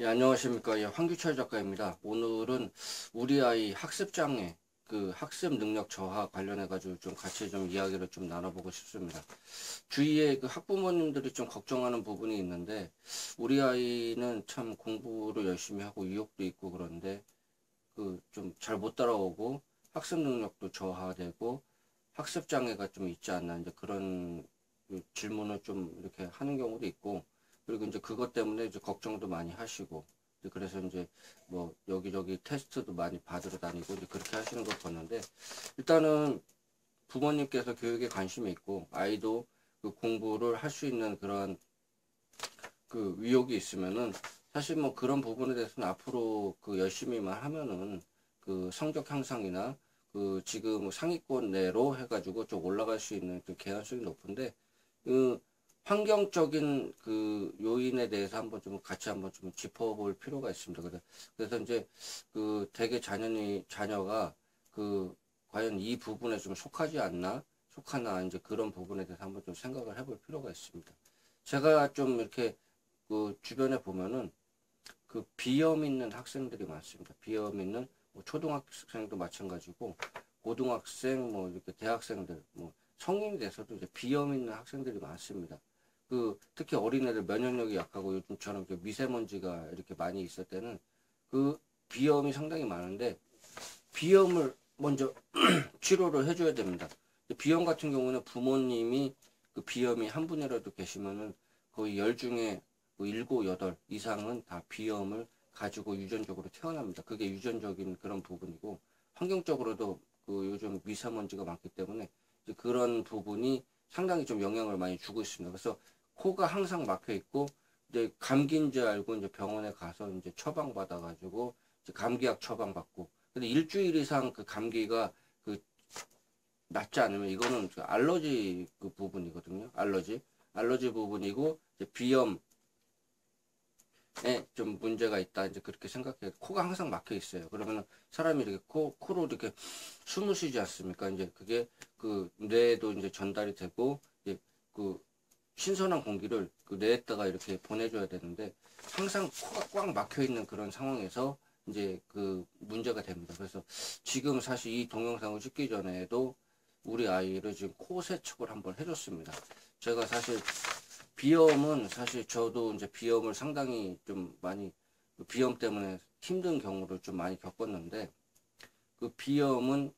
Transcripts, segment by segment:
예, 안녕하십니까. 예, 황규철 작가입니다. 오늘은 우리 아이 학습장애, 학습 능력 저하 관련해가지고 좀 같이 좀 이야기를 좀 나눠보고 싶습니다. 주위에 그 학부모님들이 좀 걱정하는 부분이 있는데, 우리 아이는 참 공부를 열심히 하고 의욕도 있고 그런데, 좀 잘 못 따라오고, 학습 능력도 저하되고, 학습장애가 좀 있지 않나, 이제 그런 그 질문을 좀 이렇게 하는 경우도 있고, 그리고 이제 그것 때문에 이제 걱정도 많이 하시고, 이제 그래서 이제 뭐 여기저기 테스트도 많이 받으러 다니고 이제 그렇게 하시는 걸 봤는데, 일단은 부모님께서 교육에 관심이 있고, 아이도 그 공부를 할 수 있는 그런 그 의욕이 있으면은, 사실 뭐 그런 부분에 대해서는 앞으로 그 열심히만 하면은 그 성적 향상이나 그 지금 상위권 내로 해가지고 좀 올라갈 수 있는 그 개연성이 높은데, 그 환경적인 그 요인에 대해서 한번 좀 같이 한번 좀 짚어볼 필요가 있습니다. 그래서 이제 그 대개 자녀가 그 과연 이 부분에 좀 속하나 이제 그런 부분에 대해서 한번 좀 생각을 해볼 필요가 있습니다. 제가 좀 이렇게 그 주변에 보면은 그 비염 있는 학생들이 많습니다. 비염 있는 뭐 초등학생도 마찬가지고 고등학생 뭐 이렇게 대학생들 뭐 성인이 돼서도 이제 비염 있는 학생들이 많습니다. 그 특히 어린애들 면역력이 약하고 요즘처럼 이렇게 미세먼지가 이렇게 많이 있을 때는 그 비염이 상당히 많은데 비염을 먼저 치료를 해줘야 됩니다. 비염 같은 경우는 부모님이 그 비염이 한 분이라도 계시면은 거의 10 중에 뭐 7, 8 이상은 다 비염을 가지고 유전적으로 태어납니다. 그게 유전적인 그런 부분이고, 환경적으로도 그 요즘 미세먼지가 많기 때문에 이제 그런 부분이 상당히 좀 영향을 많이 주고 있습니다. 그래서 코가 항상 막혀 있고, 이제 감기인 줄 알고 이제 병원에 가서 이제 처방 받아가지고 이제 감기약 처방 받고, 근데 일주일 이상 그 감기가 그 낫지 않으면 이거는 그 알러지 그 부분이거든요. 알러지 부분이고 이제 비염에 좀 문제가 있다. 이제 그렇게 생각해요. 코가 항상 막혀 있어요. 그러면 사람이 이렇게 코로 이렇게 숨을 쉬지 않습니까? 이제 그게 그 뇌에도 이제 전달이 되고 이제 그 신선한 공기를 그 뇌에다가 이렇게 보내줘야 되는데 항상 코가 꽉 막혀 있는 그런 상황에서 이제 그 문제가 됩니다. 그래서 지금 사실 이 동영상을 찍기 전에도 우리 아이를 지금 코 세척을 한번 해줬습니다. 제가 사실 비염은 사실 저도 이제 비염을 상당히 좀 많이 그 비염 때문에 힘든 경우를 좀 많이 겪었는데 그 비염은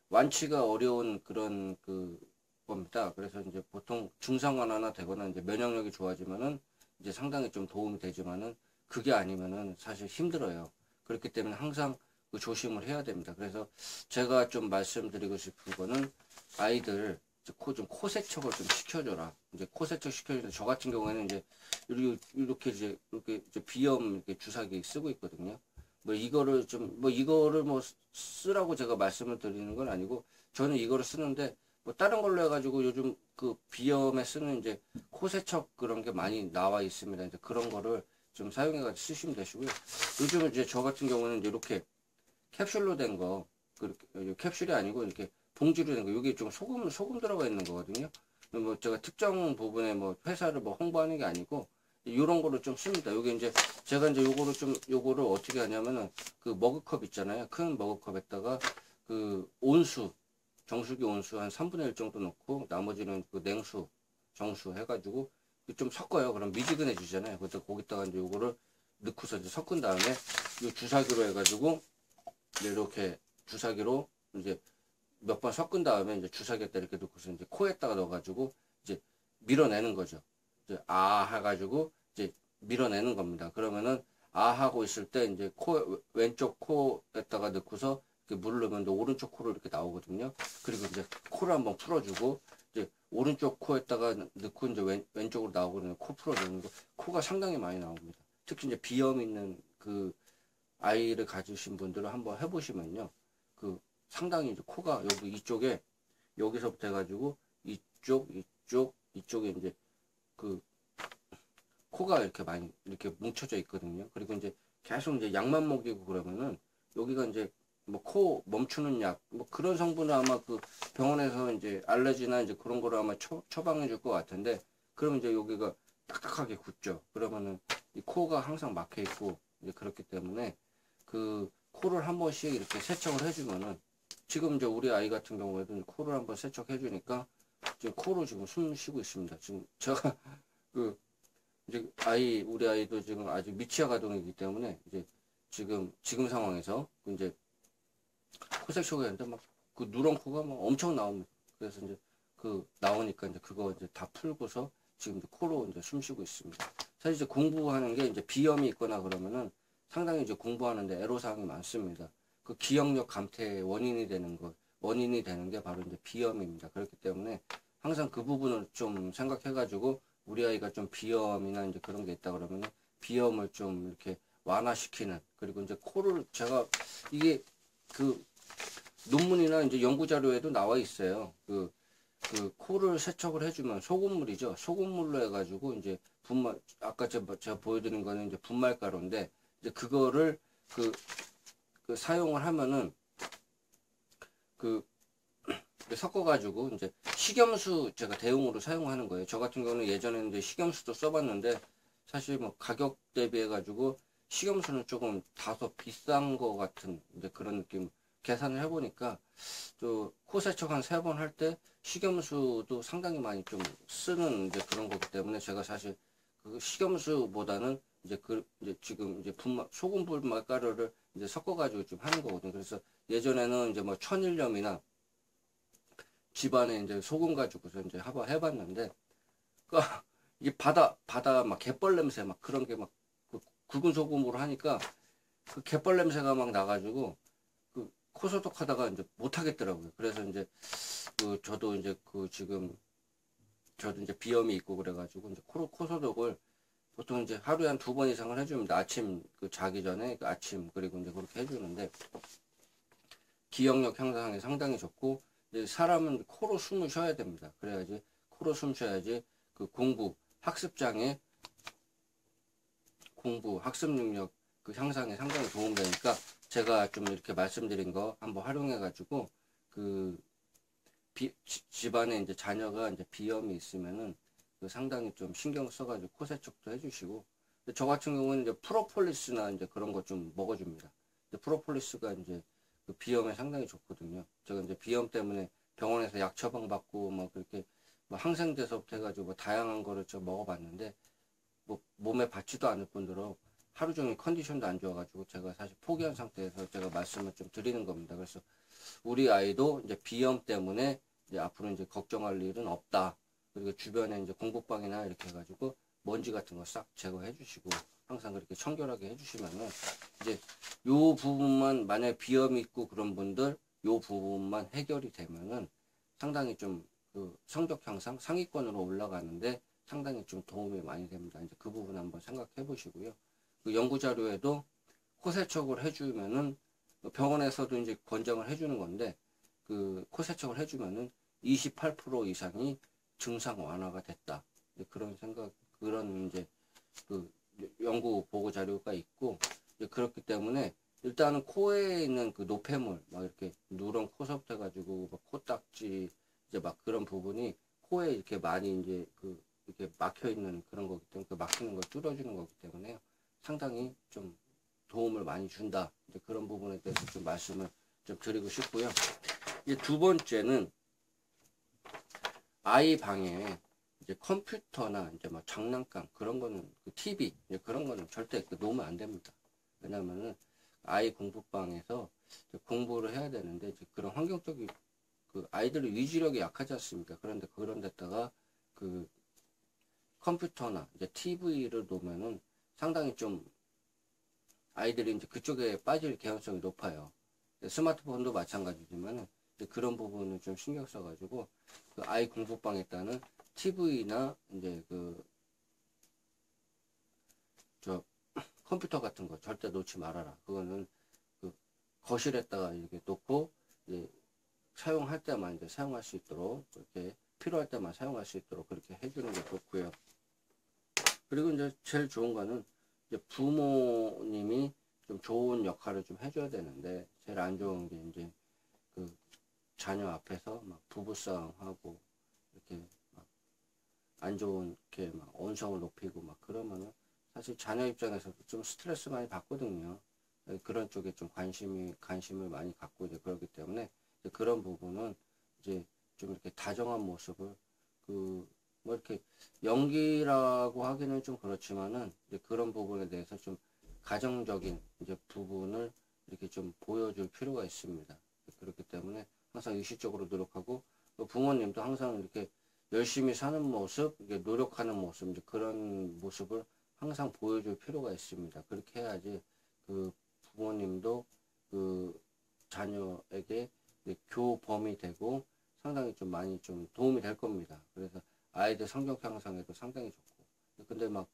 완치가 어려운 그런 그 겁니다. 그래서 이제 보통 증상 완화나 되거나 이제 면역력이 좋아지면은 이제 상당히 좀 도움이 되지만은 그게 아니면은 사실 힘들어요. 그렇기 때문에 항상 그 조심을 해야 됩니다. 그래서 제가 좀 말씀드리고 싶은 거는 아이들 코 세척을 좀 시켜줘라. 이제 코 세척 시켜주는데 저 같은 경우에는 이제 이렇게 이제 비염 이렇게 주사기 쓰고 있거든요. 이거를 뭐 쓰라고 제가 말씀을 드리는 건 아니고 저는 이거를 쓰는데 뭐 다른 걸로 해가지고 요즘 그 비염에 쓰는 이제 코세척 그런 게 많이 나와 있습니다. 이제 그런 거를 좀 사용해가지고 쓰시면 되시고요. 요즘은 이제 저 같은 경우는 이제 이렇게 캡슐로 된 거, 그렇게 캡슐이 아니고 이렇게 봉지로 된 거, 여기 좀 소금 들어가 있는 거거든요. 뭐 제가 특정 부분에 뭐 회사를 뭐 홍보하는 게 아니고 이런 거를 좀 씁니다. 여기 이제 제가 이제 요거를 어떻게 하냐면은 그 머그컵 있잖아요. 큰 머그컵에다가 그 온수, 정수기 온수 한 3분의 1 정도 넣고 나머지는 그 냉수, 정수 해가지고 좀 섞어요. 그럼 미지근해지잖아요. 그때 거기다가 이제 요거를 넣고서 이제 섞은 다음에 이 주사기로 해가지고 이렇게 주사기로 이제 몇 번 섞은 다음에 이제 주사기에다 이렇게 넣고서 이제 코에다가 넣어가지고 이제 밀어내는 거죠. 이제 아 해가지고 이제 밀어내는 겁니다. 그러면은 아 하고 있을 때 이제 왼쪽 코에다가 넣고서 이렇게 물을 넣으면 오른쪽 코로 이렇게 나오거든요. 그리고 이제 코를 한번 풀어주고 이제 오른쪽 코에다가 넣고 이제 왼쪽으로 나오거든요. 코 풀어주는 거. 코가 상당히 많이 나옵니다. 특히 이제 비염 있는 그 아이를 가지신 분들은 한번 해보시면요. 그 상당히 이제 코가 여기 이쪽에 여기서부터 해가지고 이쪽에 이제 그 코가 이렇게 많이 이렇게 뭉쳐져 있거든요. 그리고 이제 계속 이제 약만 먹이고 그러면은 여기가 이제 뭐 코 멈추는 약 뭐 그런 성분을 아마 그 병원에서 이제 알레르기나 이제 그런 거를 아마 처방해 줄 것 같은데 그러면 이제 여기가 딱딱하게 굳죠. 그러면은 이 코가 항상 막혀 있고 이제 그렇기 때문에 그 코를 한 번씩 이렇게 세척을 해주면은 지금 이제 우리 아이 같은 경우에도 코를 한번 세척해 주니까 지금 코로 지금 숨 쉬고 있습니다. 지금 제가 그 이제 우리 아이도 지금 아직 미취학 아동이기 때문에 이제 지금 상황에서 이제 코 세척을 했는데 막 그 누런 코가 막 엄청 나옵니다. 그래서 이제 그 나오니까 이제 그거 이제 다 풀고서 지금 이제 코로 이제 숨 쉬고 있습니다. 사실 이제 공부하는 게 이제 비염이 있거나 그러면은 상당히 이제 공부하는데 애로사항이 많습니다. 그 기억력 감퇴의 원인이 되는 게 바로 이제 비염입니다. 그렇기 때문에 항상 그 부분을 좀 생각해가지고 우리 아이가 좀 비염이나 이제 그런 게 있다 그러면은 비염을 좀 이렇게 완화시키는, 그리고 이제 코를 제가 이게 그 논문이나 이제 연구 자료에도 나와 있어요. 그 코를 세척을 해주면 소금물이죠. 소금물로 해가지고 이제 아까 제가 보여드린 거는 이제 분말가루인데 이제 그거를 사용을 하면은 섞어가지고 이제 식염수 제가 대용으로 사용하는 거예요. 저 같은 경우는 예전에는 이제 식염수도 써봤는데 사실 뭐 가격 대비해가지고 식염수는 조금 다소 비싼 거 같은 이제 그런 느낌. 계산을 해보니까 또 코 세척 한 3번 할 때 식염수도 상당히 많이 좀 쓰는 이제 그런 거기 때문에 제가 사실 그 식염수보다는 이제 지금 이제 소금 분말 가루를 이제 섞어가지고 좀 하는 거거든요. 그래서 예전에는 이제 뭐 천일염이나 집안에 이제 소금 가지고서 이제 해봤는데 이게 바다 막 갯벌 냄새 막 그런 게 막 굵은 소금으로 하니까 그 갯벌 냄새가 막 나가지고 코 소독하다가 이제 못 하겠더라고요. 그래서 이제 저도 이제 저도 이제 비염이 있고 그래가지고 이제 코 소독을 보통 이제 하루에 한 2번 이상을 해줍니다. 아침 자기 전에 아침 그리고 이제 그렇게 해주는데 기억력 향상에 상당히 좋고, 이제 사람은 코로 숨을 쉬어야 됩니다. 그래야지 코로 숨 쉬어야지 학습장에 학습 능력 향상에 상당히 도움되니까 제가 좀 이렇게 말씀드린 거 한번 활용해 가지고 집안에 이제 자녀가 이제 비염이 있으면은 상당히 좀 신경 써가지고 코 세척도 해주시고, 저 같은 경우는 이제 프로폴리스나 이제 그런 거 좀 먹어줍니다. 프로폴리스가 이제 비염에 상당히 좋거든요. 제가 이제 비염 때문에 병원에서 약 처방 받고 막 그렇게 뭐 항생제서부터 해가지고 뭐 다양한 거를 좀 먹어봤는데 뭐 몸에 받지도 않을 뿐더러 하루 종일 컨디션도 안 좋아가지고 제가 사실 포기한 상태에서 제가 말씀을 좀 드리는 겁니다. 그래서 우리 아이도 이제 비염 때문에 이제 앞으로 이제 걱정할 일은 없다. 그리고 주변에 이제 공부방이나 이렇게 해가지고 먼지 같은 거 싹 제거해 주시고 항상 그렇게 청결하게 해주시면은 이제 요 부분만, 만약에 비염이 있고 그런 분들 요 부분만 해결이 되면은 상당히 좀 성적 향상 상위권으로 올라가는데 상당히 좀 도움이 많이 됩니다. 이제 그 부분 한번 생각해 보시고요. 연구 자료에도 코 세척을 해주면은 병원에서도 이제 권장을 해주는 건데 코 세척을 해주면은 28% 이상이 증상 완화가 됐다. 그런 이제 연구 보고 자료가 있고, 이제 그렇기 때문에 일단은 코에 있는 노폐물 막 이렇게 누런 코섭 해가지고 코딱지 이제 막 그런 부분이 코에 이렇게 많이 이제 이렇게 막혀 있는 그런 거기 때문에 막히는 걸 뚫어주는 거기 때문에 상당히 좀 도움을 많이 준다. 이제 그런 부분에 대해서 좀 말씀을 좀 드리고 싶고요. 이제 두 번째는 아이 방에 이제 컴퓨터나 이제 뭐 장난감 그런 거는 TV 이제 그런 거는 절대 놓으면 안 됩니다. 왜냐면은 아이 공부방에서 공부를 해야 되는데 이제 그런 환경적인 아이들의 위주력이 약하지 않습니까? 그런데 그런 데다가 컴퓨터나 이제 TV를 놓으면은 상당히 좀 아이들이 이제 그쪽에 빠질 개연성이 높아요. 스마트폰도 마찬가지지만 그런 부분을 좀 신경 써가지고 아이 공부방에다는 TV나 이제 컴퓨터 같은 거 절대 놓지 말아라. 그거는 거실에다가 이렇게 놓고 이제 사용할 때만 이제 사용할 수 있도록 그렇게 필요할 때만 사용할 수 있도록 그렇게 해주는 게 좋고요. 그리고 이제 제일 좋은 거는 이제 부모님이 좀 좋은 역할을 좀 해줘야 되는데 제일 안 좋은 게 이제 자녀 앞에서 막 부부싸움하고 이렇게 막 안 좋은 이렇게 막 언성을 높이고 막 그러면은 사실 자녀 입장에서도 좀 스트레스 많이 받거든요. 그런 쪽에 좀 관심을 많이 갖고 이제 그러기 때문에 이제 그런 부분은 이제 좀 이렇게 다정한 모습을 뭐 이렇게 연기라고 하기는 좀 그렇지만은 이제 그런 부분에 대해서 좀 가정적인 이제 부분을 이렇게 좀 보여줄 필요가 있습니다. 그렇기 때문에 항상 의식적으로 노력하고 부모님도 항상 이렇게 열심히 사는 모습, 이게 노력하는 모습, 이제 그런 모습을 항상 보여줄 필요가 있습니다. 그렇게 해야지 그 부모님도 그 자녀에게 교범이 되고 상당히 좀 많이 좀 도움이 될 겁니다. 그래서 아이들 성격 향상에도 상당히 좋고. 근데 막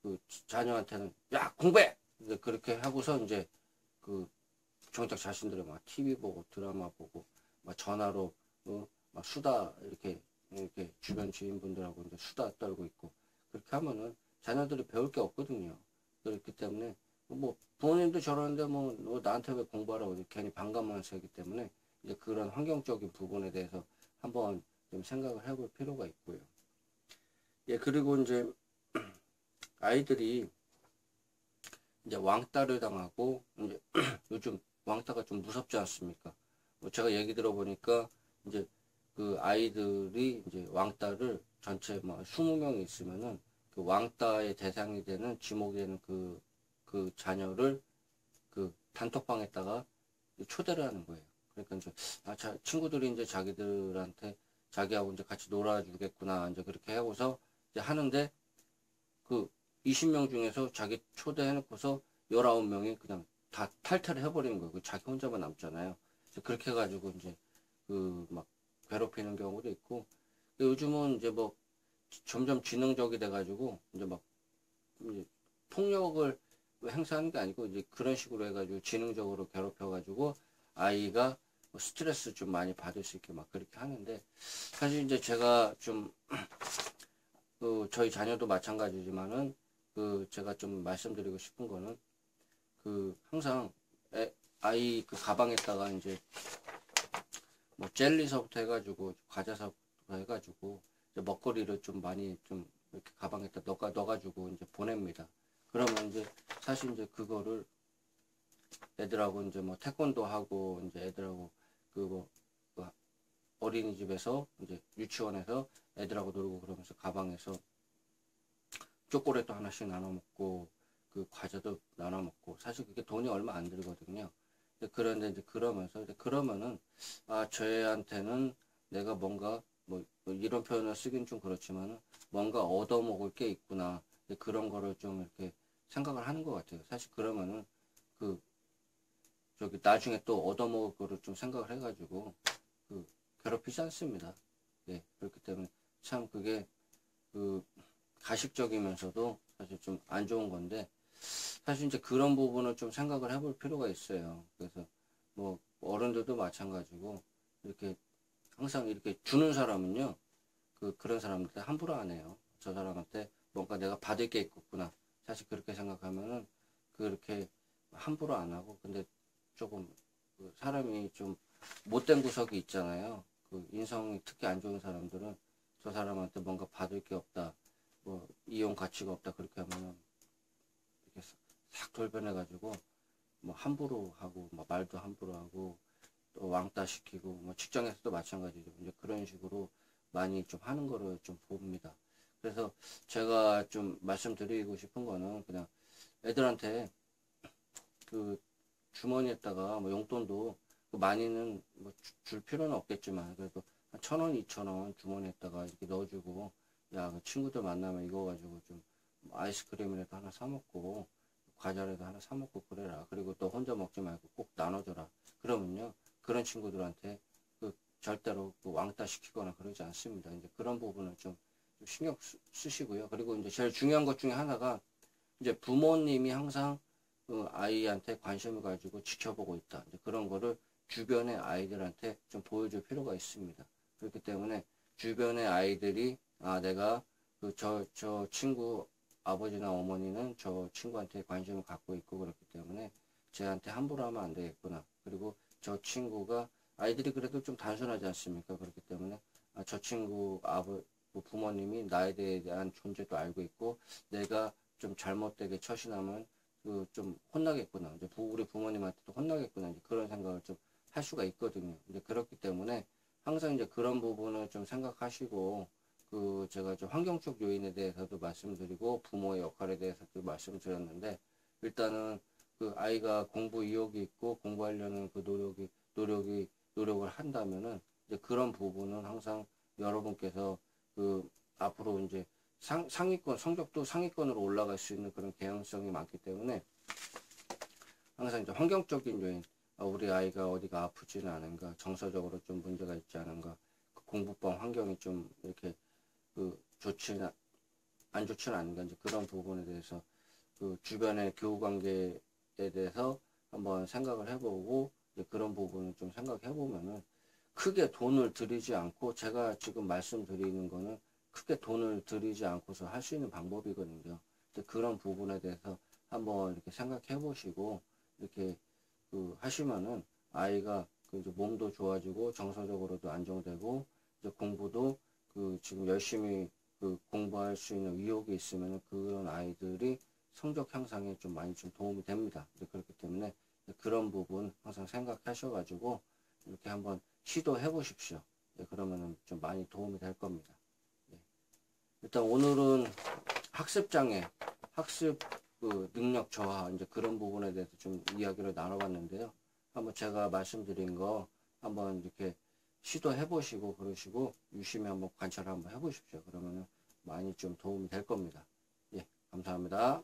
그 자녀한테는 야 공부해! 이제 그렇게 하고서 이제 그 정작 자신들이 막 TV 보고 드라마 보고 막 전화로 막 수다 이렇게 주변 지인분들하고 이제 수다 떨고 있고 그렇게 하면은 자녀들이 배울 게 없거든요. 그렇기 때문에 뭐 부모님도 저러는데 뭐 너 나한테 왜 공부하라고 괜히 반감만 세기 때문에 이제 그런 환경적인 부분에 대해서 한번 좀 생각을 해볼 필요가 있고요. 예, 그리고 이제 아이들이 이제 왕따를 당하고 이제 요즘 왕따가 좀 무섭지 않습니까? 뭐 제가 얘기 들어보니까 이제 그 아이들이 이제 왕따를 전체 뭐 20명이 있으면은 그 왕따의 대상이 되는 지목이 되는 그 자녀를 그 단톡방에다가 초대를 하는 거예요. 그러니까 이제 친구들이 이제 자기들한테 자기하고 이제 같이 놀아주겠구나 이제 그렇게 하고서 이제 하는데 그 20명 중에서 자기 초대해놓고서 19명이 그냥 다 탈퇴를 해버리는 거예요. 그 자기 혼자만 남잖아요. 그렇게 해가지고 이제 그 막 괴롭히는 경우도 있고 요즘은 이제 뭐 점점 지능적이 돼가지고 이제 막 이제 폭력을 행사하는 게 아니고 이제 그런 식으로 해가지고 지능적으로 괴롭혀가지고 아이가 뭐 스트레스 좀 많이 받을 수 있게 막 그렇게 하는데 사실 이제 제가 좀 저희 자녀도 마찬가지지만은 제가 좀 말씀드리고 싶은 거는 항상 아이 그 가방에다가 이제 뭐 젤리서부터 해가지고 과자서부터 해가지고 이제 먹거리를 좀 많이 좀 이렇게 가방에다 넣어가지고 이제 보냅니다. 그러면 이제 사실 이제 그거를 애들하고 이제 뭐 태권도 하고 이제 애들하고 그 어린이집에서 이제 유치원에서 애들하고 놀고 그러면서 가방에서 초콜릿도 하나씩 나눠 먹고 그 과자도 나눠 먹고 사실 그게 돈이 얼마 안 들거든요. 그런데 이제 그러면서 이제 그러면은 저희한테는 내가 뭔가 뭐 이런 표현을 쓰긴 좀 그렇지만은 뭔가 얻어먹을 게 있구나 그런 거를 좀 이렇게 생각을 하는 것 같아요. 사실 그러면은 저기 나중에 또 얻어먹을 거를 좀 생각을 해가지고 괴롭히지 않습니다. 예, 그렇기 때문에 참 그게 가식적이면서도 사실 좀 안 좋은 건데 사실 이제 그런 부분을 좀 생각을 해볼 필요가 있어요. 그래서 뭐 어른들도 마찬가지고 이렇게 항상 이렇게 주는 사람은요 그런 사람한테 함부로 안 해요. 저 사람한테 뭔가 내가 받을 게 있겠구나. 사실 그렇게 생각하면은 그렇게 함부로 안 하고 근데 조금 사람이 좀 못된 구석이 있잖아요. 인성이 특히 안 좋은 사람들은 저 사람한테 뭔가 받을 게 없다. 뭐 이용 가치가 없다 그렇게 하면은 이렇게 싹 돌변해가지고 뭐 함부로 하고 뭐 말도 함부로 하고 또 왕따 시키고 뭐 직장에서도 마찬가지죠. 이제 그런 식으로 많이 좀 하는 거를 좀 봅니다. 그래서 제가 좀 말씀드리고 싶은 거는 그냥 애들한테 주머니에다가 뭐 용돈도 많이는 뭐 줄 필요는 없겠지만 그래도 한 1,000원, 2,000원 주머니에다가 이렇게 넣어주고 야, 그 친구들 만나면 이거 가지고 좀 아이스크림이라도 하나 사 먹고 과자라도 하나 사 먹고 그래라. 그리고 또 혼자 먹지 말고 꼭 나눠줘라. 그러면요 그런 친구들한테 절대로 왕따 시키거나 그러지 않습니다. 이제 그런 부분을 좀 신경 쓰시고요. 그리고 이제 제일 중요한 것 중에 하나가 이제 부모님이 항상 아이한테 관심을 가지고 지켜보고 있다. 이제 그런 거를 주변의 아이들한테 좀 보여줄 필요가 있습니다. 그렇기 때문에 주변의 아이들이 내가 저 친구 아버지나 어머니는 저 친구한테 관심을 갖고 있고 그렇기 때문에 쟤한테 함부로 하면 안 되겠구나. 그리고 저 친구가 아이들이 그래도 좀 단순하지 않습니까? 그렇기 때문에 저 친구 부모님이 나에 대한 존재도 알고 있고 내가 좀 잘못되게 처신하면 그 좀 혼나겠구나. 이제 우리 부모님한테도 혼나겠구나. 이제 그런 생각을 좀 할 수가 있거든요. 이제 그렇기 때문에 항상 이제 그런 부분을 좀 생각하시고 그 제가 좀 환경적 요인에 대해서도 말씀드리고 부모의 역할에 대해서도 말씀드렸는데 일단은 그 아이가 공부 의욕이 있고 공부하려는 그 노력을 한다면은 이제 그런 부분은 항상 여러분께서 그 앞으로 이제 상위권 성적도 상위권으로 올라갈 수 있는 그런 개연성이 많기 때문에 항상 이제 환경적인 요인 우리 아이가 어디가 아프지는 않은가 정서적으로 좀 문제가 있지 않은가 그 공부방 환경이 좀 이렇게 그 좋지는 안 좋지는 않은가 이제 그런 부분에 대해서 그 주변의 교우 관계에 대해서 한번 생각을 해보고 이제 그런 부분을 좀 생각해 보면은 크게 돈을 들이지 않고 제가 지금 말씀드리는 거는 크게 돈을 들이지 않고서 할 수 있는 방법이거든요. 그런 부분에 대해서 한번 이렇게 생각해 보시고 이렇게 그 하시면은 아이가 그 이제 몸도 좋아지고 정서적으로도 안정되고 이제 공부도 그 지금 열심히 그 공부할 수 있는 의욕이 있으면 그런 아이들이 성적 향상에 좀 많이 좀 도움이 됩니다. 그렇기 때문에 그런 부분 항상 생각하셔가지고 이렇게 한번 시도해 보십시오. 그러면은 좀 많이 도움이 될 겁니다. 일단 오늘은 학습장애, 학습 그 능력 저하 이제 그런 부분에 대해서 좀 이야기를 나눠봤는데요. 한번 제가 말씀드린 거 한번 이렇게 시도해 보시고 그러시고 유심히 한번 관찰 한번 해보십시오. 그러면은 많이 좀 도움이 될 겁니다. 예, 감사합니다.